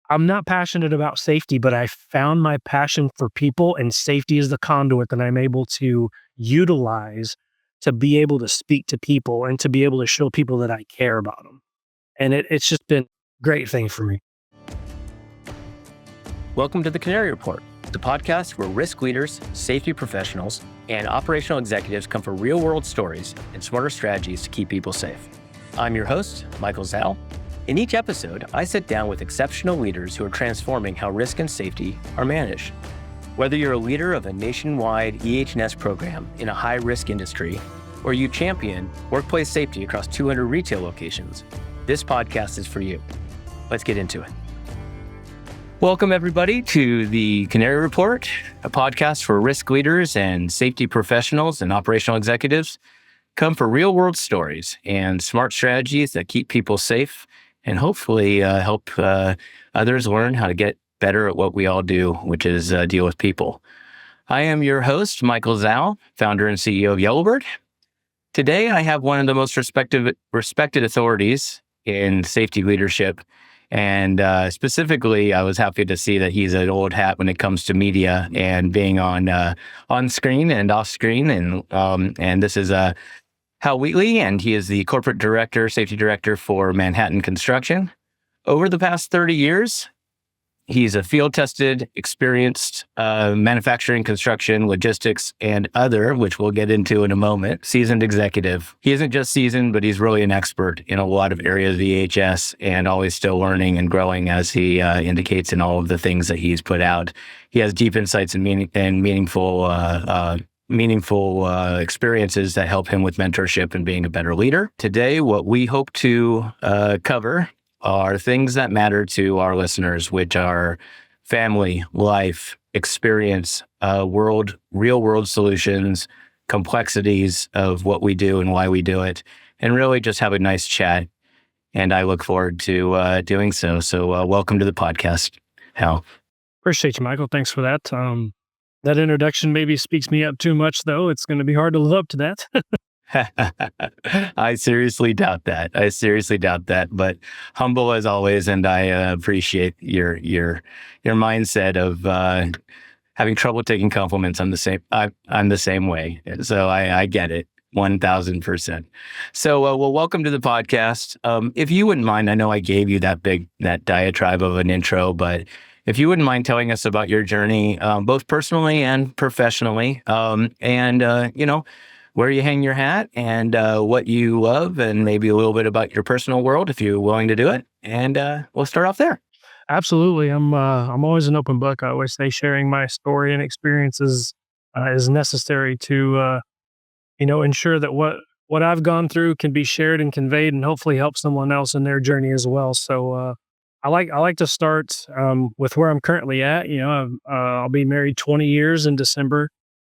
I'm not passionate about safety, but I found my passion for people, and safety is the conduit that I'm able to utilize to be able to speak to people and to be able to show people that I care about them. And it's just been a great thing for me. Welcome to the Canary Report, the podcast where risk leaders, safety professionals, and operational executives come for real-world stories and smarter strategies to keep people safe. I'm your host, Michael Zalle. In each episode, I sit down with exceptional leaders who are transforming how risk and safety are managed. Whether you're a leader of a nationwide EH&S program in a high-risk industry, or you champion workplace safety across 200 retail locations, this podcast is for you. Let's get into it. Welcome, everybody, to the Canary Report, a podcast for risk leaders and safety professionals and operational executives. Come for real-world stories and smart strategies that keep people safe and hopefully help others learn how to get better at what we all do, which is deal with people. I am your host, Michael Zalle, founder and CEO of Yellowbird. Today, I have one of the most respected authorities in safety leadership. And specifically, I was happy to see that he's an old hat when it comes to media and being on screen and off screen. And this is Hal Wheatley, and he is the corporate director, safety director for Manhattan Construction. Over the past 30 years, he's a field-tested, experienced manufacturing, construction, logistics, and other, which we'll get into in a moment, seasoned executive. He isn't just seasoned, but he's really an expert in a lot of areas of EHS and always still learning and growing, as he indicates in all of the things that he's put out. He has deep insights and meaningful experiences that help him with mentorship and being a better leader. Today, what we hope to cover are things that matter to our listeners, which are family, life, experience, real world solutions, complexities of what we do and why we do it, and really just have a nice chat. And I look forward to doing so. So welcome to the podcast, Hal. Appreciate you, Michael. Thanks for that. That introduction maybe speaks me up too much, though. It's going to be hard to live up to that. I seriously doubt that. But humble as always, and I appreciate your mindset of having trouble taking compliments. I'm the same way, so I get it 1,000%. So, well, welcome to the podcast. If you wouldn't mind, I know I gave you that diatribe of an intro, but if you wouldn't mind telling us about your journey, both personally and professionally, and where you hang your hat and what you love, and maybe a little bit about your personal world, if you're willing to do it. And we'll start off there. Absolutely. I'm always an open book. I always say sharing my story and experiences is necessary to ensure that what I've gone through can be shared and conveyed, and hopefully help someone else in their journey as well. So I like to start with where I'm currently at. I'll be married 20 years in December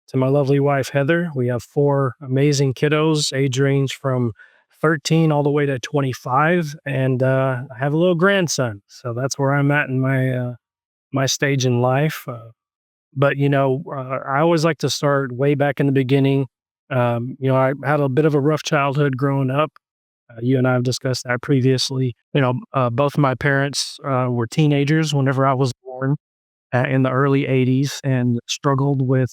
to my lovely wife, Heather. We have 4 amazing kiddos, age range from 13 all the way to 25. And I have a little grandson. So that's where I'm at in my stage in life. But I always like to start way back in the beginning. I had a bit of a rough childhood growing up. You and I have discussed that previously. Both of my parents were teenagers whenever I was born in the early 80s, and struggled with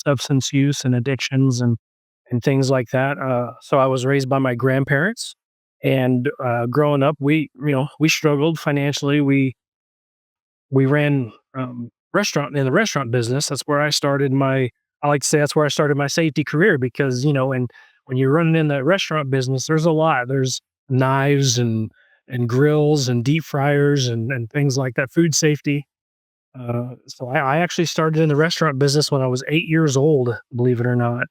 substance use and addictions and things like that. So I was raised by my grandparents, and growing up, we struggled financially. We ran in the restaurant business. That's where I started I like to say that's where I started my safety career, because when you're running in the restaurant business, there's a lot. There's knives and grills and deep fryers and things like that, food safety. So I actually started in the restaurant business when I was 8 years old, believe it or not,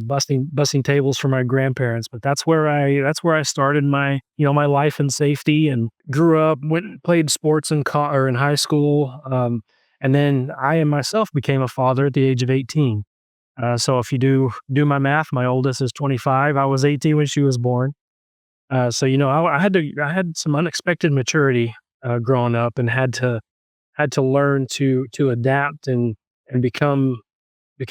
busting tables for my grandparents. But that's where I started my life in safety, and grew up, went and played sports in high school. And then I myself became a father at the age of 18. So if you do my math, my oldest is 25. I was 18 when she was born. So I had some unexpected maturity growing up, and had to learn to adapt and become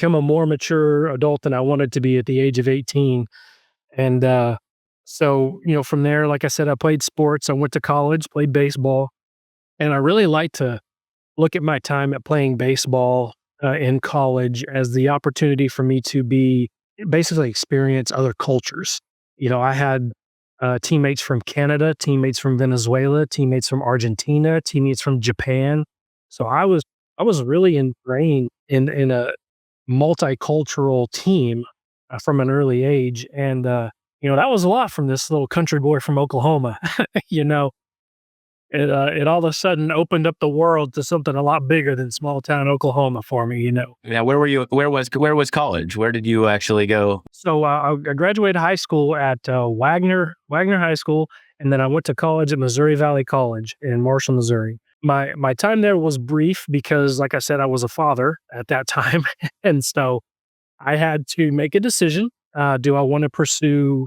a more mature adult than I wanted to be at the age of 18. And so from there, like I said, I played sports. I went to college, played baseball. And I really like to look at my time at playing baseball in college as the opportunity for me to be basically experience other cultures. I had teammates from Canada, teammates from Venezuela, teammates from Argentina, teammates from Japan. So I was really ingrained in a multicultural team from an early age, and that was a lot from this little country boy from Oklahoma. you know, it all of a sudden opened up the world to something a lot bigger than small town Oklahoma for me. Now, where were you? Where was college? Where did you actually go? So I graduated high school at Wagner High School, and then I went to college at Missouri Valley College in Marshall, Missouri. My time there was brief because, like I said, I was a father at that time, and so I had to make a decision. Do I want to pursue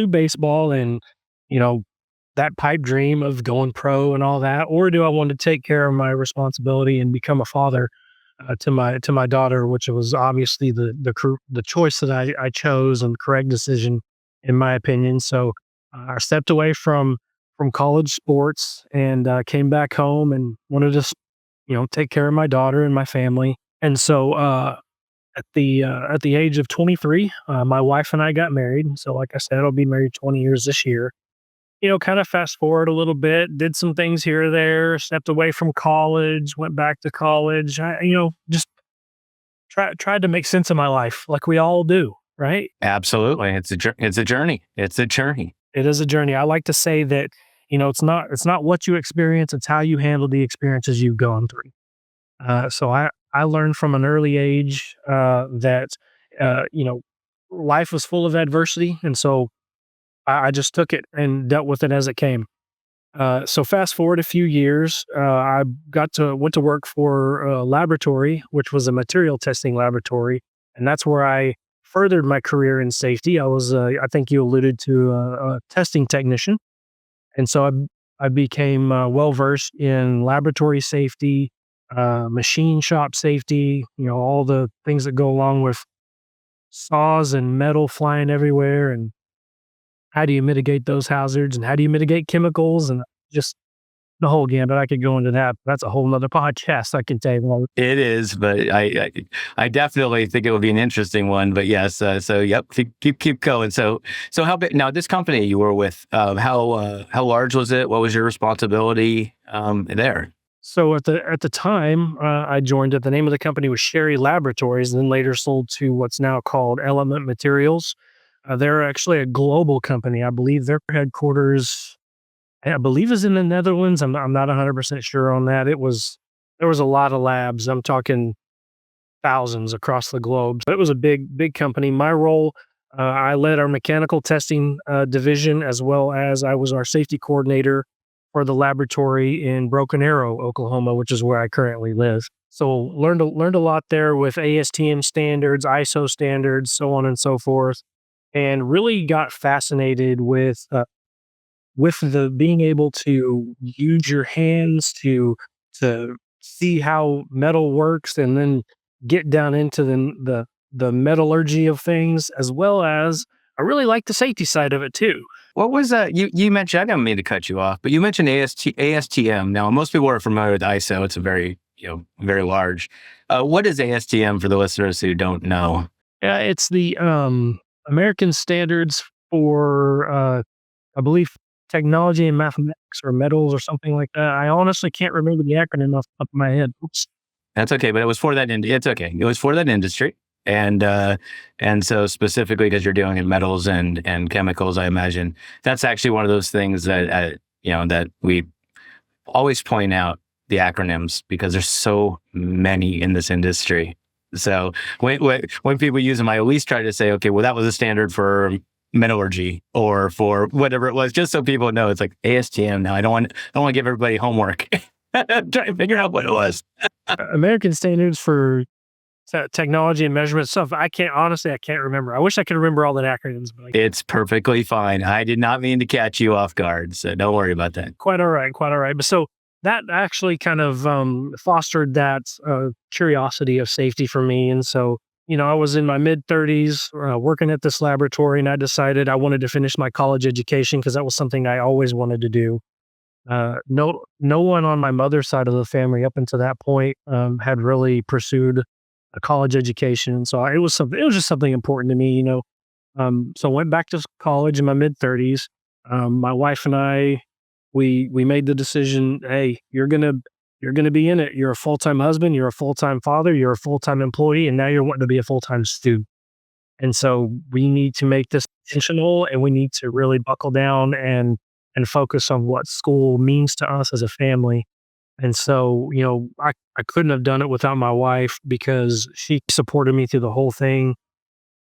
baseball and you know that pipe dream of going pro and all that, or do I want to take care of my responsibility and become a father to my daughter, which was obviously the choice that I chose and the correct decision in my opinion. So I stepped away from college sports and came back home and wanted to take care of my daughter and my family. And so at the age of 23, my wife and I got married. So like I said, I'll be married 20 years this year. Kind of fast forward a little bit, did some things here or there, stepped away from college, went back to college. Just tried to make sense of my life like we all do, right? Absolutely, it's a journey. It's a journey. It is a journey. I like to say that, it's not what you experience, it's how you handle the experiences you've gone through. So I learned from an early age that, life was full of adversity. And so I just took it and dealt with it as it came. So fast forward a few years, I went to work for a laboratory, which was a material testing laboratory, and that's where I furthered my career in safety. I think you alluded to a testing technician, and so I became well versed in laboratory safety, machine shop safety. All the things that go along with saws and metal flying everywhere, and how do you mitigate those hazards and how do you mitigate chemicals and just the whole gambit. I could go into that. That's a whole nother podcast I can take on. It is, but I definitely think it will be an interesting one. But yes, so yep, keep going. So how big now? This company you were with, how large was it? What was your responsibility there? So at the time I joined it, the name of the company was Sherry Laboratories, and then later sold to what's now called Element Materials. They're actually a global company. I believe their headquarters, I believe, is in the Netherlands. I'm not 100% sure on that. There was a lot of labs. I'm talking thousands across the globe. So it was a big company. My role, I led our mechanical testing division, as well as I was our safety coordinator for the laboratory in Broken Arrow, Oklahoma, which is where I currently live. So learned a lot there with ASTM standards, ISO standards, so on and so forth, and really got fascinated with the being able to use your hands to see how metal works, and then get down into the metallurgy of things, as well as I really like the safety side of it too. What was that? You mentioned, I didn't mean to cut you off, but you mentioned ASTM. Now, most people are familiar with ISO. It's a very large. What is ASTM for the listeners who don't know? Yeah, it's the American standards for I believe technology and mathematics or metals or something like that. I honestly can't remember the acronym off the top of my head. Oops. That's okay, but it was for that. It's okay. It was for that industry, and so specifically because you're dealing in metals and chemicals, I imagine that's actually one of those things that that we always point out the acronyms because there's so many in this industry. So when people use them, I at least try to say, okay, well, that was a standard for metallurgy or for whatever it was, just so people know it's like ASTM. Now I don't want to give everybody homework. Try to figure out what it was. American standards for technology and measurement stuff. I can't remember. I wish I could remember all the acronyms, but It's perfectly fine. I did not mean to catch you off guard, so don't worry about that. quite all right, quite all right. But so that actually kind of fostered that curiosity of safety for me. And so, I was in my mid 30s working at this laboratory, and I decided I wanted to finish my college education because that was something I always wanted to do. No one on my mother's side of the family up until that point had really pursued a college education. So it was something. It was just something important to me, you know. So I went back to college in my mid 30s. My wife and I, we made the decision. Hey, you're gonna be in it. You're a full time husband. You're a full time father. You're a full time employee, and now you're wanting to be a full time student. And so we need to make this intentional, and we need to really buckle down and focus on what school means to us as a family. And so, you know, I couldn't have done it without my wife because she supported me through the whole thing.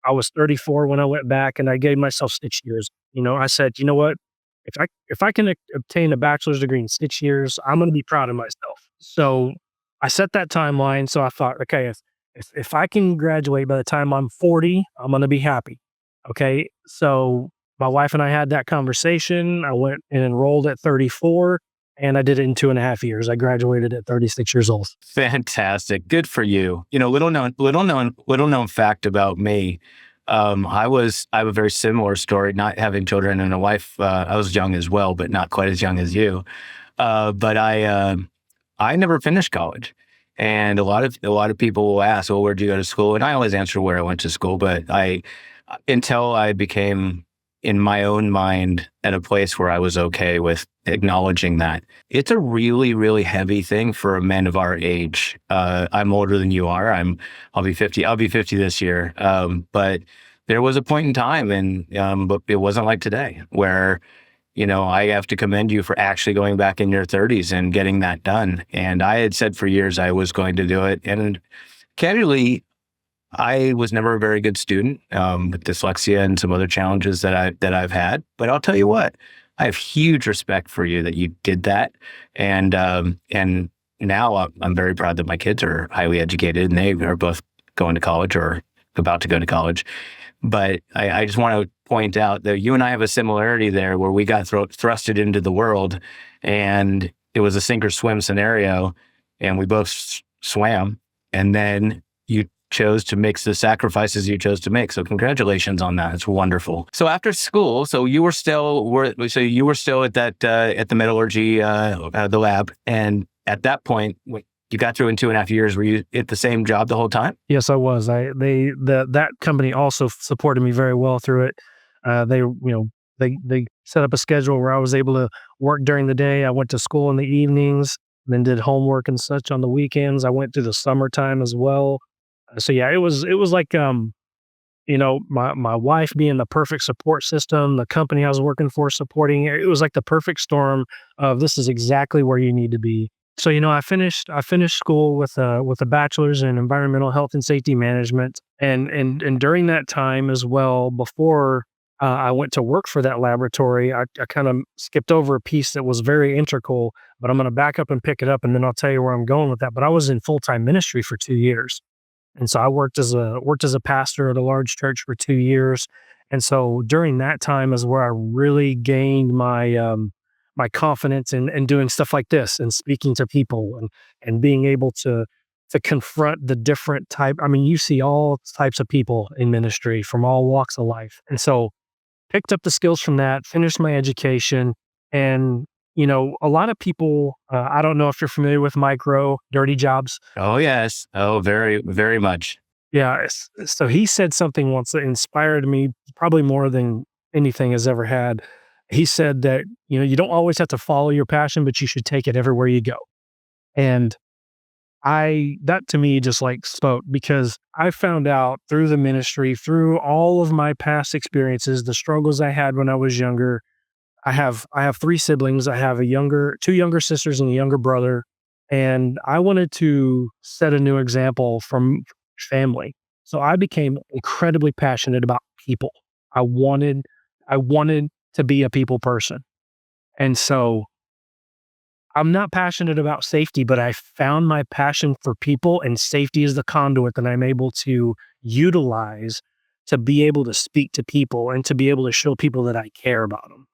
I was 34 when I went back and I gave myself 6 years. You know, I said, you know what? If I can obtain a bachelor's degree in 6 years, I'm going to be proud of myself. So I set that timeline. So I thought, okay, if I can graduate by the time I'm 40, I'm going to be happy. Okay. So my wife and I had that conversation. I went and enrolled at 34 and I did it in 2.5 years. I graduated at 36 years old. Fantastic. Good for you. You know, little known fact about me. I have a very similar story, not having children and a wife. I was young as well, but not quite as young as you. But I never finished college. And a lot of people will ask, well, where'd you go to school? And I always answer where I went to school, but until I became in my own mind at a place where I was okay with acknowledging that. It's a really, really heavy thing for a man of our age. I'm older than you are. I'll be 50. I'll be 50 this year. But there was a point in time, but it wasn't like today, where I have to commend you for actually going back in your 30s and getting that done. And I had said for years I was going to do it, and candidly, I was never a very good student with dyslexia and some other challenges that I've had. But I'll tell you what, I have huge respect for you that you did that, and now I'm very proud that my kids are highly educated and they are both going to college or about to go to college. But I just want to point out that you and I have a similarity there, where we got thrusted into the world, and it was a sink or swim scenario, and we both swam, and then you chose to make the sacrifices you chose to make. So congratulations on that. It's wonderful. So after school, you were still at that at the metallurgy the lab, and at that point, when you got through in 2.5 years, were you at the same job the whole time? Yes, I was. That company also supported me very well through it. They set up a schedule where I was able to work during the day. I went to school in the evenings, then did homework and such on the weekends. I went through the summertime as well. So yeah, it was like my wife being the perfect support system, the company I was working for supporting it. It was like the perfect storm of this is exactly where you need to be. So I finished school with a bachelor's in environmental health and safety management, and during that time as well, before I went to work for that laboratory, I kind of skipped over a piece that was very integral, but I'm going to back up and pick it up, and then I'll tell you where I'm going with that. But I was in full time ministry for 2 years. And so I worked as a pastor at a large church for 2 years. And so during that time is where I really gained my confidence in doing stuff like this and speaking to people and being able to confront the different type. I mean, you see all types of people in ministry from all walks of life. And so picked up the skills from that, finished my education, and a lot of people. I don't know if you're familiar with micro dirty jobs. Oh, yes. Oh, very, very much. Yeah. So he said something once that inspired me probably more than anything has ever had. He said that, you don't always have to follow your passion, but you should take it everywhere you go. And that to me just like spoke, because I found out through the ministry, through all of my past experiences, the struggles I had when I was younger. I have three siblings. I have two younger sisters and a younger brother. And I wanted to set a new example from family. So I became incredibly passionate about people. I wanted I wanted to be a people person. And so I'm not passionate about safety, but I found my passion for people, and safety is the conduit that I'm able to utilize to be able to speak to people and to be able to show people that I care about them.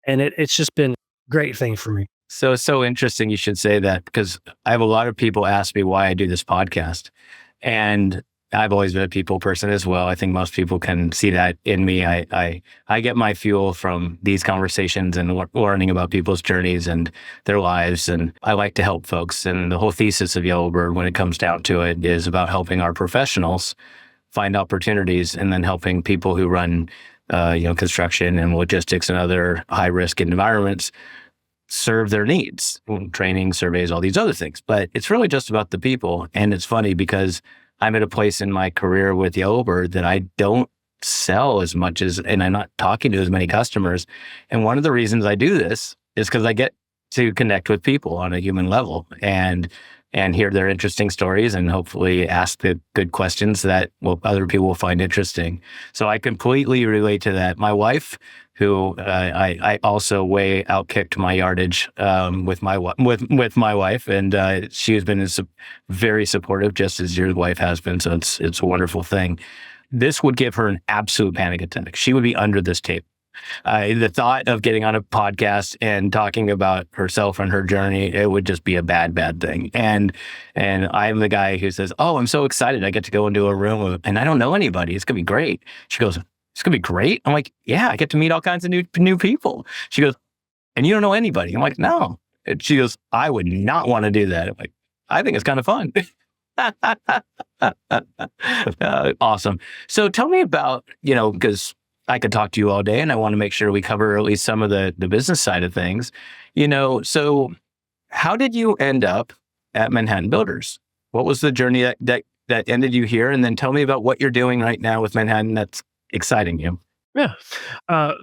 And it's just been a great thing for me. So it's so interesting you should say that, because I have a lot of people ask me why I do this podcast. And I've always been a people person as well. I think most people can see that in me. I get my fuel from these conversations and learning about people's journeys and their lives. And I like to help folks. And the whole thesis of Yellowbird, when it comes down to it, is about helping our professionals find opportunities and then helping people who run, construction and logistics and other high risk environments serve their needs, training, surveys, all these other things. But it's really just about the people. And it's funny because I'm at a place in my career with Yellowbird that I don't sell as much and I'm not talking to as many customers. And one of the reasons I do this is because I get to connect with people on a human level and hear their interesting stories and hopefully ask the good questions that other people will find interesting. So I completely relate to that. My wife, who I also way outkicked my yardage with my wife, and she has been very supportive, just as your wife has been. So it's a wonderful thing. This would give her an absolute panic attack. She would be under this tape. The thought of getting on a podcast and talking about herself and her journey, it would just be a bad thing. And I'm the guy who says, "Oh, I'm so excited! I get to go into a room and I don't know anybody. It's gonna be great." She goes, "It's gonna be great." I'm like, "Yeah, I get to meet all kinds of new people." She goes, "And you don't know anybody?" I'm like, "No." And she goes, "I would not want to do that." I'm like, "I think it's kind of fun." Awesome. So tell me about, because I could talk to you all day and I want to make sure we cover at least some of the business side of things. So how did you end up at Manhattan Builders? What was the journey that ended you here? And then tell me about what you're doing right now with Manhattan that's exciting you. Yeah.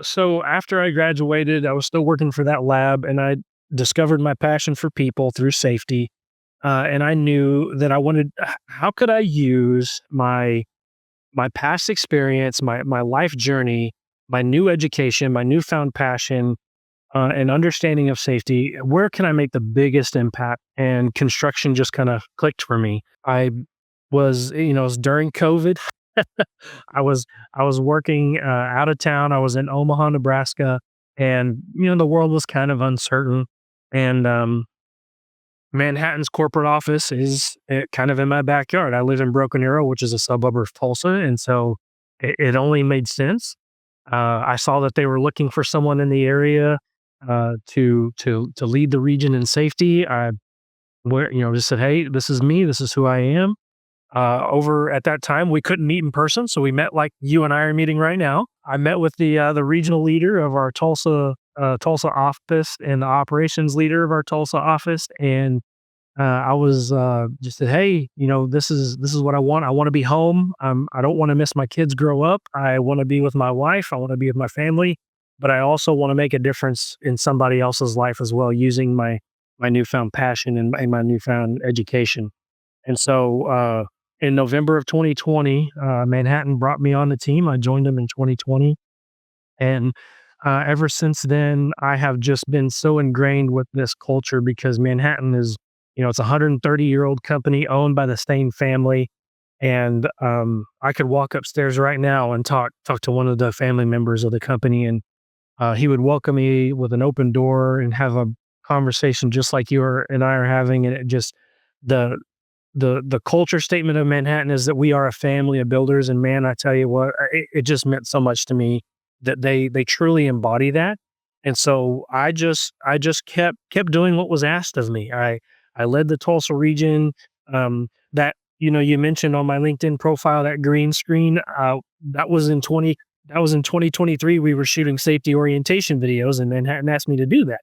So after I graduated, I was still working for that lab, and I discovered my passion for people through safety. And I knew that how could I use my past experience, my life journey, my new education, my newfound passion, and understanding of safety, where can I make the biggest impact? And construction just kind of clicked for me. It was during COVID. I was I was working out of town. I was in Omaha, Nebraska, and the world was kind of uncertain. And Manhattan's corporate office is kind of in my backyard. I live in Broken Arrow, which is a suburb of Tulsa, and so it only made sense. I saw that they were looking for someone in the area to lead the region in safety. Just said, "Hey, this is me. This is who I am." Over at that time, we couldn't meet in person, so we met like you and I are meeting right now. I met with the regional leader of our Tulsa office and the operations leader of our Tulsa office, and I was just said, "Hey, this is what I want. I want to be home. I don't want to miss my kids grow up. I want to be with my wife. I want to be with my family, but I also want to make a difference in somebody else's life as well, using my newfound passion and my newfound education." And so in November of 2020, Manhattan brought me on the team. I joined them in 2020. And ever since then, I have just been so ingrained with this culture because Manhattan is, it's a 130-year-old company owned by the same family. And I could walk upstairs right now and talk to one of the family members of the company, and he would welcome me with an open door and have a conversation just like and I are having. And it just the the culture statement of Manhattan is that we are a family of builders, and man, I tell you what, it just meant so much to me that they truly embody that. And so I just kept doing what was asked of me. I led the Tulsa region. That you mentioned on my LinkedIn profile, that green screen. That was in 2023. We were shooting safety orientation videos, and Manhattan asked me to do that.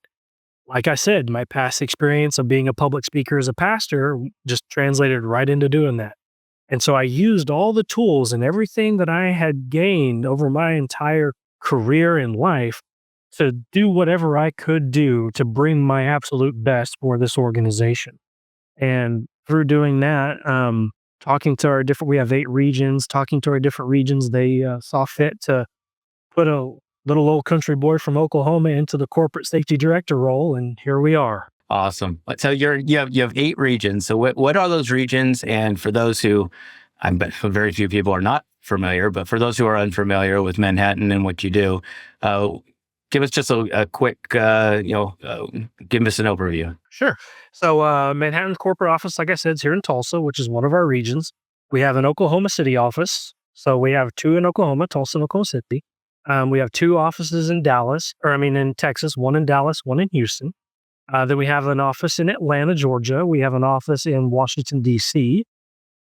Like I said, my past experience of being a public speaker as a pastor just translated right into doing that. And so I used all the tools and everything that I had gained over my entire career in life to do whatever I could do to bring my absolute best for this organization. And through doing that, we have 8 regions, talking to our different regions, they saw fit to put a little old country boy from Oklahoma into the corporate safety director role, and here we are. Awesome. So you have 8 regions. So what are those regions? And for those who, I bet very few people are not familiar, but for those who are unfamiliar with Manhattan and what you do, give us just a quick, give us an overview. Sure. So Manhattan's corporate office, like I said, is here in Tulsa, which is one of our regions. We have an Oklahoma City office. So we have two in Oklahoma, Tulsa and Oklahoma City. We have two offices in in Texas, one in Dallas, one in Houston. Then we have an office in Atlanta, Georgia. We have an office in Washington, D.C.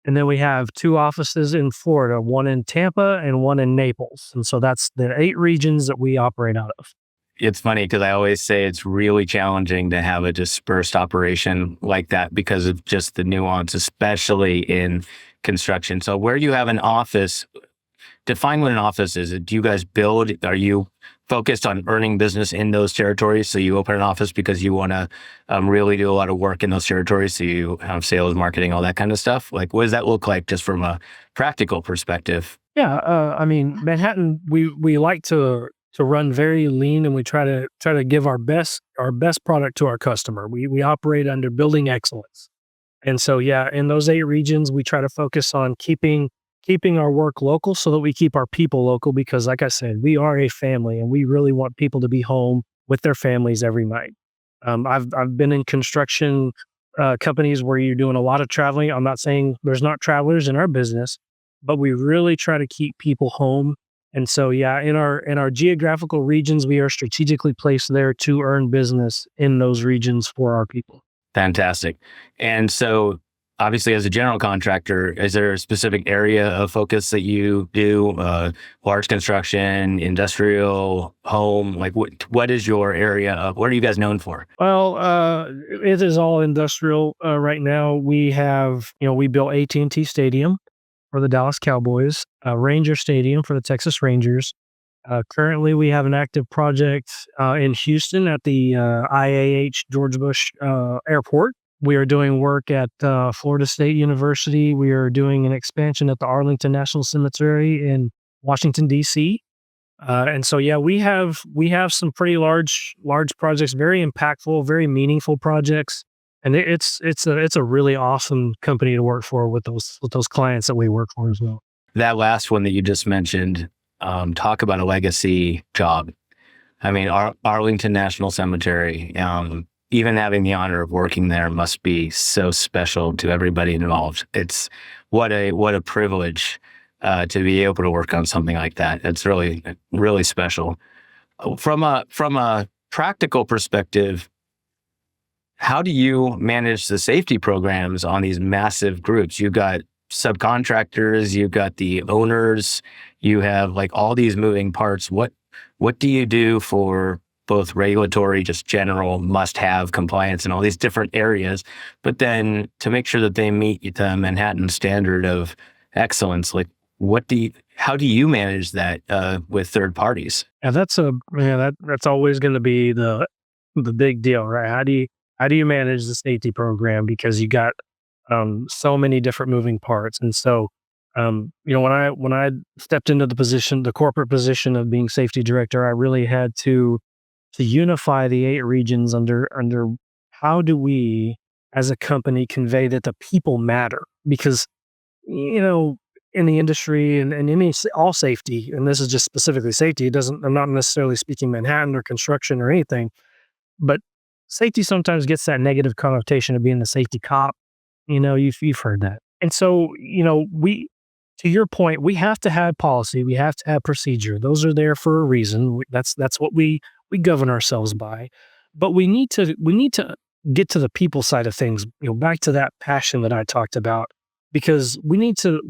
And then we have two offices in Florida, one in Tampa and one in Naples. And so that's the 8 regions that we operate out of. It's funny because I always say it's really challenging to have a dispersed operation like that because of just the nuance, especially in construction. So where you have an office, define what an office is. Do you guys build? Are you focused on earning business in those territories? So you open an office because you want to really do a lot of work in those territories. So you have sales, marketing, all that kind of stuff. Like, what does that look like just from a practical perspective? Yeah, Manhattan, we like to run very lean, and we try to give our best product to our customer. We operate under building excellence. And so, yeah, in those 8 regions, we try to focus on keeping our work local so that we keep our people local because, like I said, we are a family and we really want people to be home with their families every night. I've been in construction companies where you're doing a lot of traveling. I'm not saying there's not travelers in our business, but we really try to keep people home. And so, yeah, in our geographical regions, we are strategically placed there to earn business in those regions for our people. Fantastic. And so obviously as a general contractor, is there a specific area of focus that you do? Large construction, industrial, home? Like what is your area of, what are you guys known for? Well, it is all industrial right now. We have, we built AT&T Stadium for the Dallas Cowboys, Ranger Stadium for the Texas Rangers. Currently, we have an active project in Houston at the IAH George Bush Airport. We are doing work at Florida State University. We are doing an expansion at the Arlington National Cemetery in Washington, D.C. And so, yeah, we have some pretty large projects, very impactful, very meaningful projects, and it's a really awesome company to work for with those clients that we work for as well. That last one that you just mentioned, talk about a legacy job. I mean, Arlington National Cemetery, even having the honor of working there must be so special to everybody involved. It's what a privilege to be able to work on something like that. It's really, really special. From a practical perspective, how do you manage the safety programs on these massive groups? You've got subcontractors, you've got the owners, you have like all these moving parts. What do you do for both regulatory, just general must-have compliance in all these different areas, but then to make sure that they meet the Manhattan standard of excellence? Like, how do you manage that with third parties? And that's always going to be the big deal, right? How do you manage the safety program because you got so many different moving parts, and so when I stepped into the corporate position of being safety director, I really had to unify the 8 regions under how do we as a company convey that the people matter because in the industry and all safety, and this is just specifically safety. I'm not necessarily speaking Manhattan or construction or anything, but safety sometimes gets that negative connotation of being the safety cop. You've heard that. And so, to your point, we have to have policy. We have to have procedure. Those are there for a reason. That's what we govern ourselves by. But we need to get to the people side of things, back to that passion that I talked about, because we need to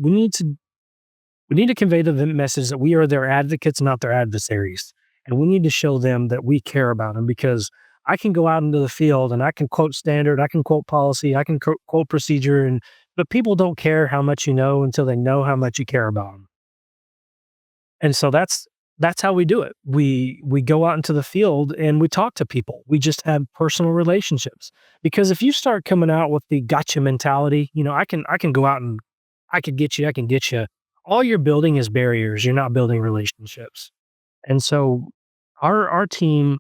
convey to them message that we are their advocates, not their adversaries. And we need to show them that we care about them because I can go out into the field and I can quote standard, I can quote policy, I can quote procedure, but people don't care how much you know until they know how much you care about them. And so that's how we do it. We go out into the field and we talk to people. We just have personal relationships. Because if you start coming out with the gotcha mentality, I can go out and I can get you. All you're building is barriers. You're not building relationships. And so our team,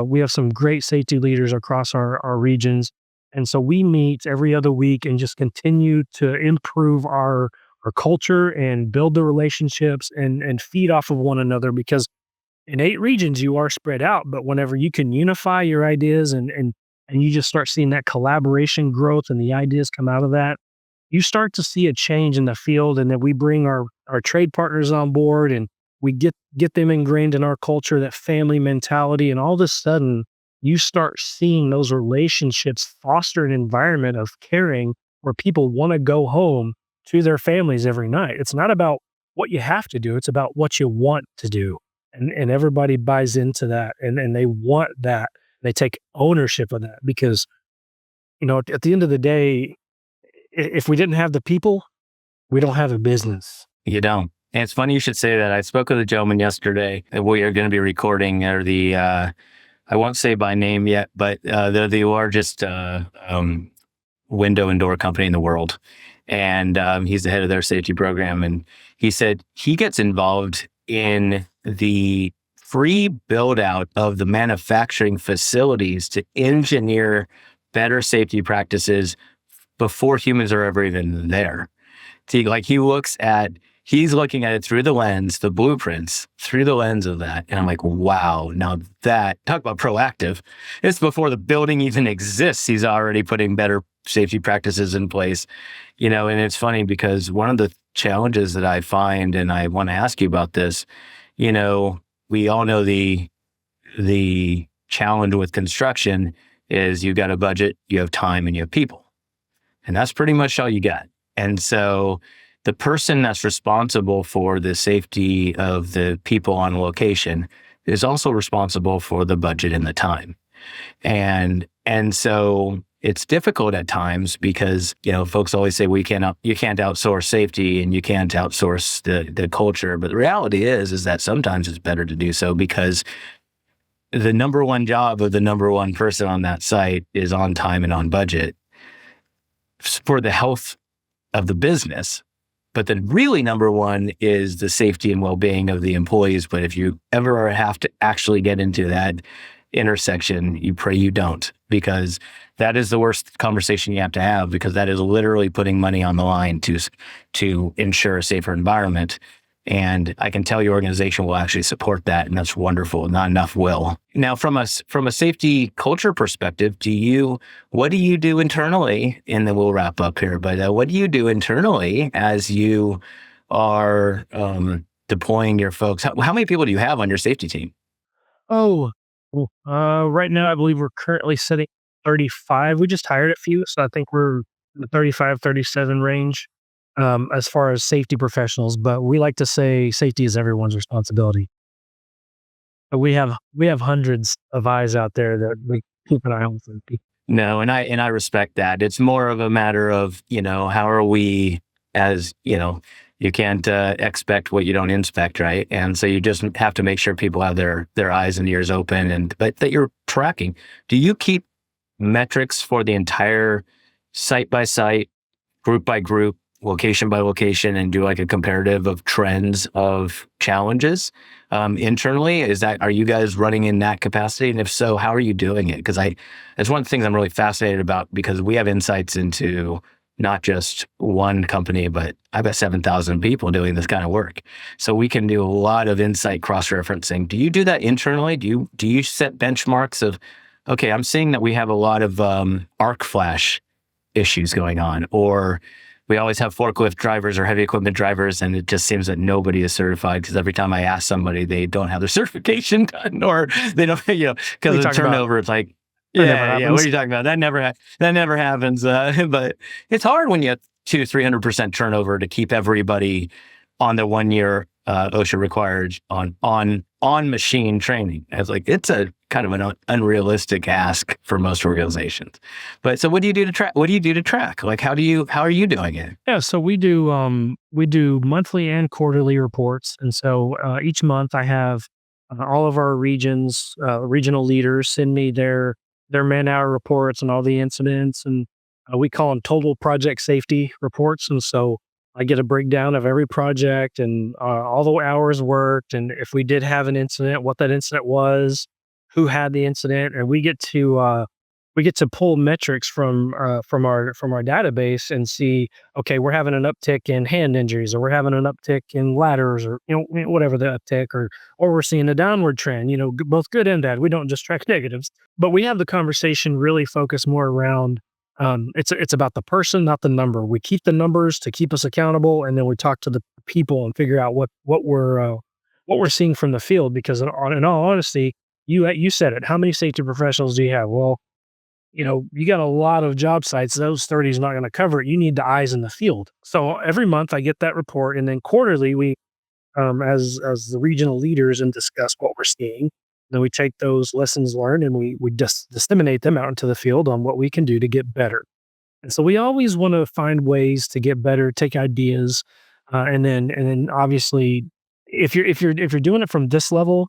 we have some great safety leaders across our regions. And so we meet every other week and just continue to improve our culture and build the relationships and feed off of one another, because in 8 regions you are spread out, but whenever you can unify your ideas and you just start seeing that collaboration growth and the ideas come out of that, you start to see a change in the field, and then we bring our trade partners on board, and we get them ingrained in our culture, that family mentality, and all of a sudden you start seeing those relationships foster an environment of caring where people want to go home to their families every night. It's not about what you have to do, it's about what you want to do. And everybody buys into that, and they want that. They take ownership of that because, at the end of the day, if we didn't have the people, we don't have a business. You don't. And it's funny you should say that. I spoke with a gentleman yesterday that we are going to be recording, or I won't say by name yet, but they're the largest window and door company in the world. And he's the head of their safety program. And he said he gets involved in the free build out of the manufacturing facilities to engineer better safety practices before humans are ever even there. See, like he's looking at it through the lens, the blueprints through the lens of that. And I'm like, wow, now that, talk about proactive. It's before the building even exists. He's already putting better safety practices in place, and it's funny because one of the challenges that I find, and I want to ask you about this, we all know the challenge with construction is you've got a budget, you have time, and you have people. And that's pretty much all you got. And so the person that's responsible for the safety of the people on location is also responsible for the budget and the time. And so it's difficult at times because, folks always say, you can't outsource safety and you can't outsource the culture. But the reality is that sometimes it's better to do so because the number one job of the number one person on that site is on time and on budget for the health of the business. But then really number one is the safety and well-being of the employees. But if you ever have to actually get into that intersection, you pray you don't, because that is the worst conversation you have to have, because that is literally putting money on the line to ensure a safer environment. And I can tell your organization will actually support that, and that's wonderful. Not enough will. Now, from a safety culture perspective, what do you do internally? And then we'll wrap up here. But what do you do internally as you are deploying your folks? How many people do you have on your safety team? Oh, right now I believe we're currently sitting 35. We just hired a few, so I think we're in the 35, 37 range. As far as safety professionals, but we like to say safety is everyone's responsibility. But we have hundreds of eyes out there that we keep an eye on safety. No, and I respect that. It's more of a matter of, how are we as, you can't expect what you don't inspect, right? And so you just have to make sure people have their eyes and ears open, but that you're tracking. Do you keep metrics for the entire site by site, group by group, location by location, and do like a comparative of trends of challenges internally? Are you guys running in that capacity? And if so, how are you doing it? Because it's one of the things I'm really fascinated about, because we have insights into not just one company, but I've got 7,000 people doing this kind of work. So we can do a lot of insight cross-referencing. Do you do that internally? Do you set benchmarks of, okay, I'm seeing that we have a lot of arc flash issues going on, or we always have forklift drivers or heavy equipment drivers, and it just seems that nobody is certified, because every time I ask somebody, they don't have their certification done, or they don't, because of the turnover. It's like, yeah. What are you talking about? That never happens. But it's hard when you have 200-300% turnover to keep everybody on the 1 year OSHA required on machine training. It's a kind of an unrealistic ask for most organizations. But so what do you do to track? What do you do to track? Like, how are you doing it? Yeah, so we do monthly and quarterly reports, and so each month I have all of our regional leaders send me their man-hour reports and all the incidents, and we call them total project safety reports. And so I get a breakdown of every project and all the hours worked, and if we did have an incident, what that incident was, who had the incident, and we get to pull metrics from our database and see, okay, we're having an uptick in hand injuries, or we're having an uptick in ladders, or whatever the uptick, or we're seeing a downward trend. Both good and bad. We don't just track negatives, but we have the conversation really focused more around It's about the person, not the number. We keep the numbers to keep us accountable, and then we talk to the people and figure out what we're seeing from the field. Because in all honesty, you said it. How many safety professionals do you have? Well, you got a lot of job sites. Those 30 is not going to cover it. You need the eyes in the field. So every month I get that report, and then quarterly we, as the regional leaders, and discuss what we're seeing. Then we take those lessons learned and we just disseminate them out into the field on what we can do to get better. And so we always want to find ways to get better, take ideas, and then obviously, if you're doing it from this level,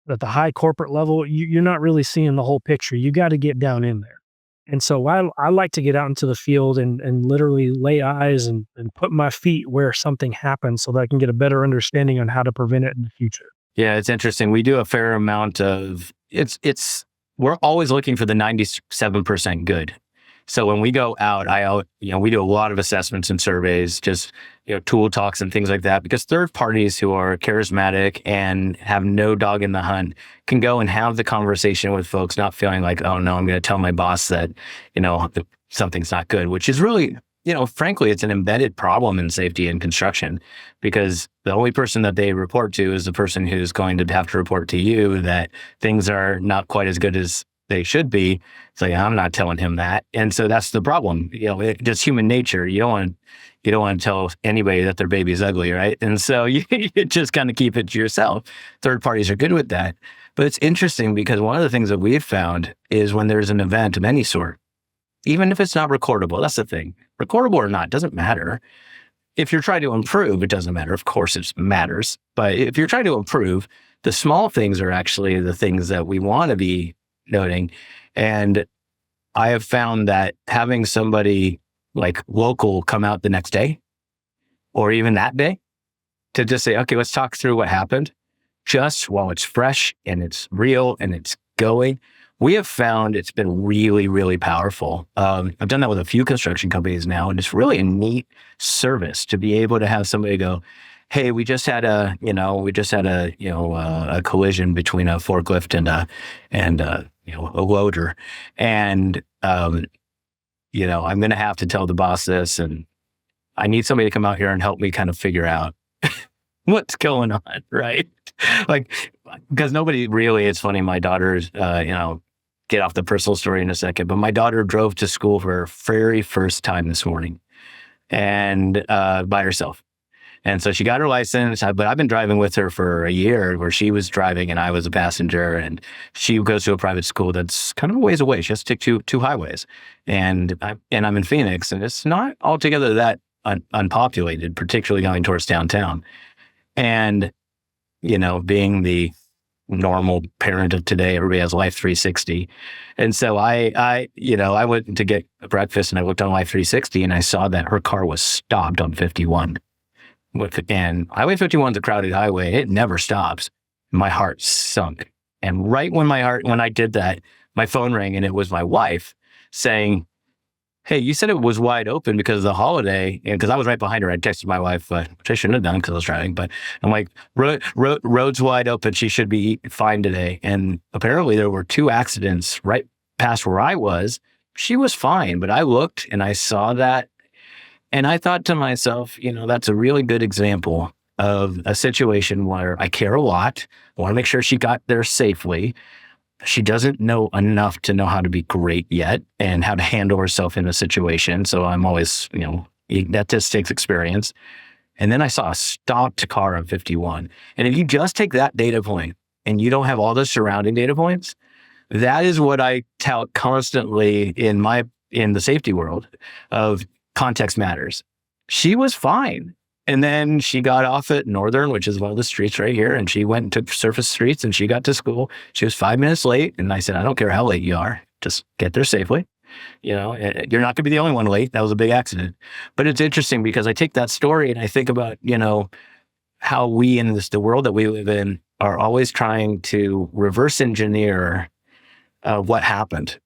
at the high corporate level, you're not really seeing the whole picture. You got to get down in there. And so I like to get out into the field and literally lay eyes and put my feet where something happens so that I can get a better understanding on how to prevent it in the future. Yeah, it's interesting. We do a fair amount of we're always looking for the 97% good. So when we go out, we do a lot of assessments and surveys, just, tool talks and things like that, because third parties who are charismatic and have no dog in the hunt can go and have the conversation with folks, not feeling like, oh no, I'm going to tell my boss that, something's not good, which is really, frankly, it's an embedded problem in safety and construction, because the only person that they report to is the person who's going to have to report to you that things are not quite as good as they should be. It's like, I'm not telling him that. And so that's the problem. It's just human nature. You don't want to tell anybody that their baby is ugly, right? And so you just kind of keep it to yourself. Third parties are good with that. But it's interesting because one of the things that we've found is when there's an event of any sort, even if it's not recordable, that's the thing. Recordable or not, doesn't matter. If you're trying to improve, it doesn't matter. Of course, it matters. But if you're trying to improve, the small things are actually the things that we want to be noting. And I have found that having somebody like local come out the next day or even that day to just say, okay, let's talk through what happened, just while it's fresh and it's real and it's going, we have found it's been really, really powerful. I've done that with a few construction companies now, and it's really a neat service to be able to have somebody go, hey, we just had a collision between a forklift and a loader. And, I'm going to have to tell the boss this, and I need somebody to come out here and help me kind of figure out what's going on. Right. Like, because nobody really, it's funny. My daughter's, get off the personal story in a second, but my daughter drove to school for her very first time this morning and, by herself. And so she got her license, but I've been driving with her for a year, where she was driving and I was a passenger, and she goes to a private school that's kind of a ways away. She has to take two highways, and I'm in Phoenix, and it's not altogether that unpopulated, particularly going towards downtown. And, being the normal parent of today, everybody has Life 360. And so I went to get breakfast and I looked on Life 360 and I saw that her car was stopped on 51. And Highway 51 is a crowded highway. It never stops. My heart sunk. And right when I did that, my phone rang, and it was my wife saying, hey, you said it was wide open because of the holiday. And because I was right behind her, I texted my wife, which I shouldn't have done because I was driving. But I'm like, road's wide open. She should be fine today. And apparently there were 2 accidents right past where I was. She was fine, but I looked and I saw that. And I thought to myself, that's a really good example of a situation where I care a lot. I want to make sure she got there safely. She doesn't know enough to know how to be great yet and how to handle herself in a situation. So I'm always, that just takes experience. And then I saw a stopped car on 51. And if you just take that data point and you don't have all the surrounding data points, that is what I tout constantly in the safety world of context matters. She was fine. And then she got off at Northern, which is one of the streets right here. And she went and took surface streets and she got to school. She was 5 minutes late. And I said, I don't care how late you are, just get there safely. You're not going to be the only one late. That was a big accident. But it's interesting because I take that story and I think about, how we in the world that we live in are always trying to reverse engineer what happened.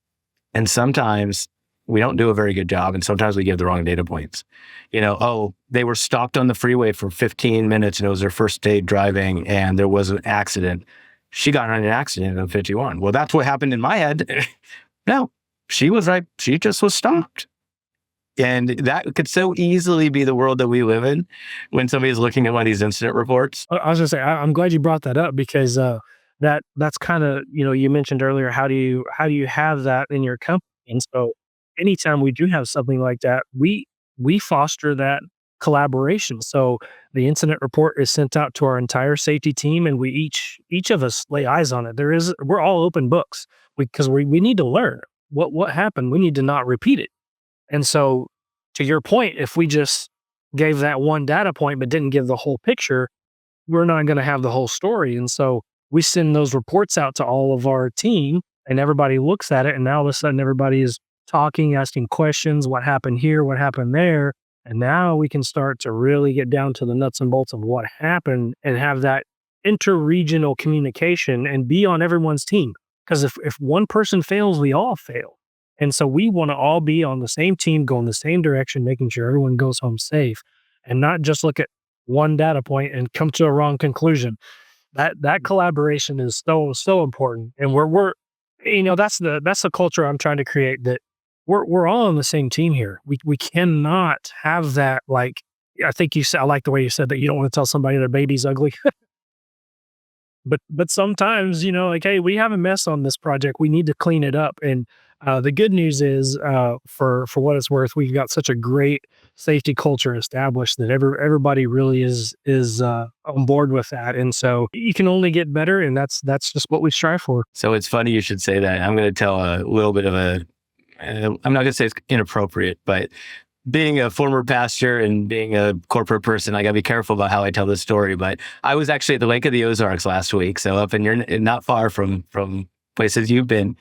And sometimes we don't do a very good job, and sometimes we give the wrong data points. They were stopped on the freeway for 15 minutes, and it was their first day driving, and there was an accident. She got in an accident on 51. Well, that's what happened in my head. No, she was like, she just was stalked. And that could so easily be the world that we live in when somebody's looking at one of these incident reports. I was gonna say, I'm glad you brought that up because that's kind of, you mentioned earlier, how do you have that in your company? And so anytime we do have something like that, we foster that collaboration. So the incident report is sent out to our entire safety team, and we each of us lay eyes on it. We're all open books because we need to learn what happened. We need to not repeat it. And so, to your point, if we just gave that one data point but didn't give the whole picture, we're not going to have the whole story. And so we send those reports out to all of our team, and everybody looks at it. And now all of a sudden, everybody is talking, asking questions. What happened here? What happened there? And now we can start to really get down to the nuts and bolts of what happened and have that interregional communication and be on everyone's team. Because if one person fails, we all fail. And so we want to all be on the same team, go in the same direction, making sure everyone goes home safe and not just look at one data point and come to a wrong conclusion. That collaboration is so important. And we're that's the culture I'm trying to create, that we're all on the same team here. We cannot have that, like, I think you said, I like the way you said that you don't want to tell somebody their baby's ugly. But sometimes, like, hey, we have a mess on this project. We need to clean it up. And the good news is, for what it's worth, we've got such a great safety culture established that everybody really is on board with that. And so you can only get better, and that's just what we strive for. So it's funny you should say that. I'm going to tell a little bit of I'm not going to say it's inappropriate, but being a former pastor and being a corporate person, I got to be careful about how I tell this story. But I was actually at the Lake of the Ozarks last week, so up in not far from places you've been,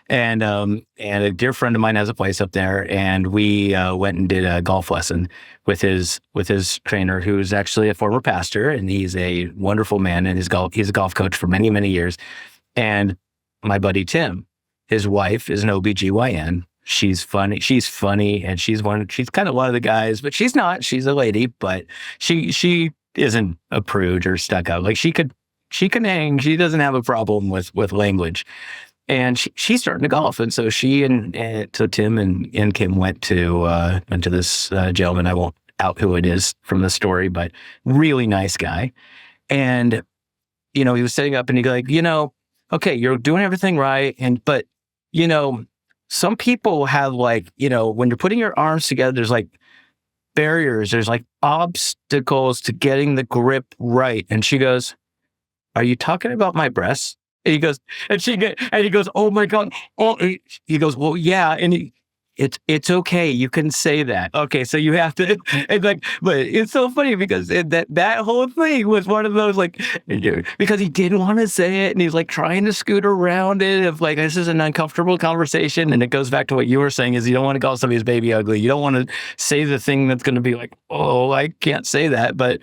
and a dear friend of mine has a place up there, and we went and did a golf lesson with his trainer, who's actually a former pastor, and he's a wonderful man, and he's a golf coach for many years. And my buddy Tim, his wife is an OBGYN. She's funny, and she's kind of one of the guys, but she's not. She's a lady, but she isn't a prude or stuck up. Like, she can hang. She doesn't have a problem with language, and she's starting to golf. And so she and so Tim and Kim went to this gentleman. I won't out who it is from the story, but really nice guy. And he was setting up, and he's like, okay, you're doing everything right, but some people have, like, when you're putting your arms together, there's like barriers, there's like obstacles to getting the grip right. And she goes, "Are you talking about my breasts?" And he goes, and he goes, "Oh my God." Oh, he goes, "Well, yeah." And it's okay. You can say that. Okay. So you have to, it's like, but it's so funny because that whole thing was one of those, like, because he didn't want to say it, and he's like trying to scoot around it of like, this is an uncomfortable conversation. And it goes back to what you were saying, is you don't want to call somebody's baby ugly. You don't want to say the thing that's going to be like, oh, I can't say that, but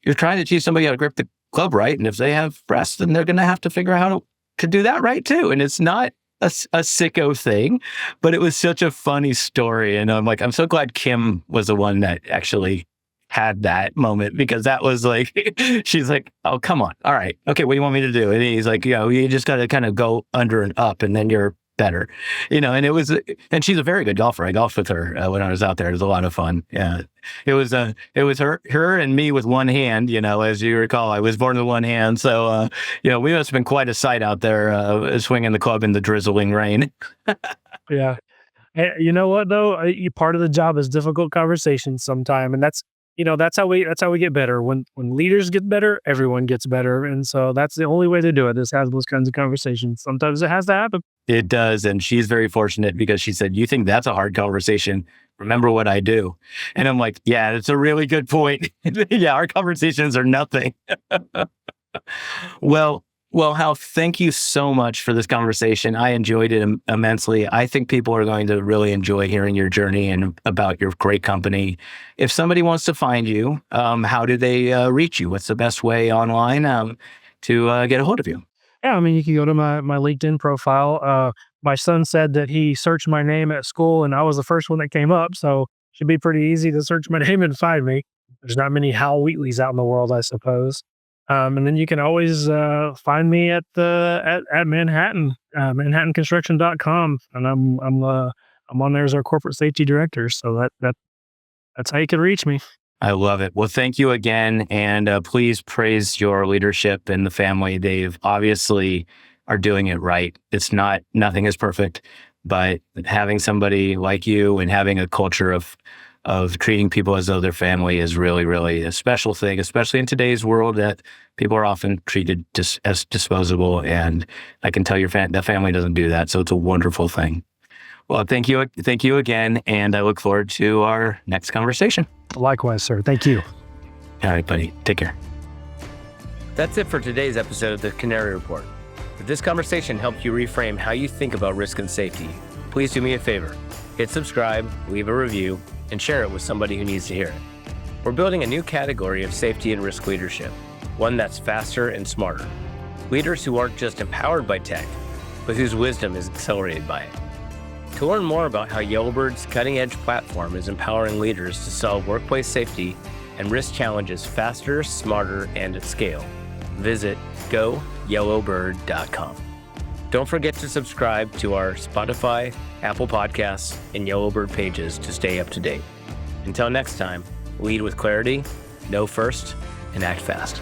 you're trying to teach somebody how to grip the club right. And if they have breasts, then they're going to have to figure out how to do that right too. And it's not a sicko thing, but it was such a funny story. And I'm so glad Kim was the one that actually had that moment, because that was like, she's like, "Oh, come on. All right. Okay. What do you want me to do?" And he's like, you just got to kind of go under and up, and then you're better, and she's a very good golfer. I golfed with her when I was out there. It was a lot of fun. Yeah. It was her and me with one hand, as you recall. I was born with one hand. So, we must have been quite a sight out there swinging the club in the drizzling rain. Yeah. And you know what though? Part of the job is difficult conversations sometime, and that's how we get better. When leaders get better, everyone gets better, and so that's the only way to do it, is have those kinds of conversations. Sometimes it has to happen. It does, and she's very fortunate, because she said, "You think that's a hard conversation? Remember what I do." And I'm like, yeah, that's a really good point. Yeah, our conversations are nothing. Well, Hal, thank you so much for this conversation. I enjoyed it immensely. I think people are going to really enjoy hearing your journey and about your great company. If somebody wants to find you, how do they reach you? What's the best way online to get a hold of you? Yeah, I mean, you can go to my LinkedIn profile. My son said that he searched my name at school, and I was the first one that came up, so should be pretty easy to search my name and find me. There's not many Hal Wheatleys out in the world, I suppose. And then you can always find me at Manhattan, manhattanconstruction.com, and I'm on there as our corporate safety director. So that's how you can reach me. I love it. Well, thank you again. And please praise your leadership and the family. They've obviously are doing it right. Nothing is perfect, but having somebody like you and having a culture of treating people as though they're family is really, really a special thing, especially in today's world that people are often treated as disposable. And I can tell the family doesn't do that. So it's a wonderful thing. Well, thank you again. And I look forward to our next conversation. Likewise, sir. Thank you. All right, buddy. Take care. That's it for today's episode of the Canary Report. If this conversation helped you reframe how you think about risk and safety, please do me a favor. Hit subscribe, leave a review, and share it with somebody who needs to hear it. We're building a new category of safety and risk leadership, one that's faster and smarter. Leaders who aren't just empowered by tech, but whose wisdom is accelerated by it. To learn more about how Yellowbird's cutting-edge platform is empowering leaders to solve workplace safety and risk challenges faster, smarter, and at scale, visit goyellowbird.com. Don't forget to subscribe to our Spotify, Apple Podcasts, and Yellowbird pages to stay up to date. Until next time, lead with clarity, know first, and act fast.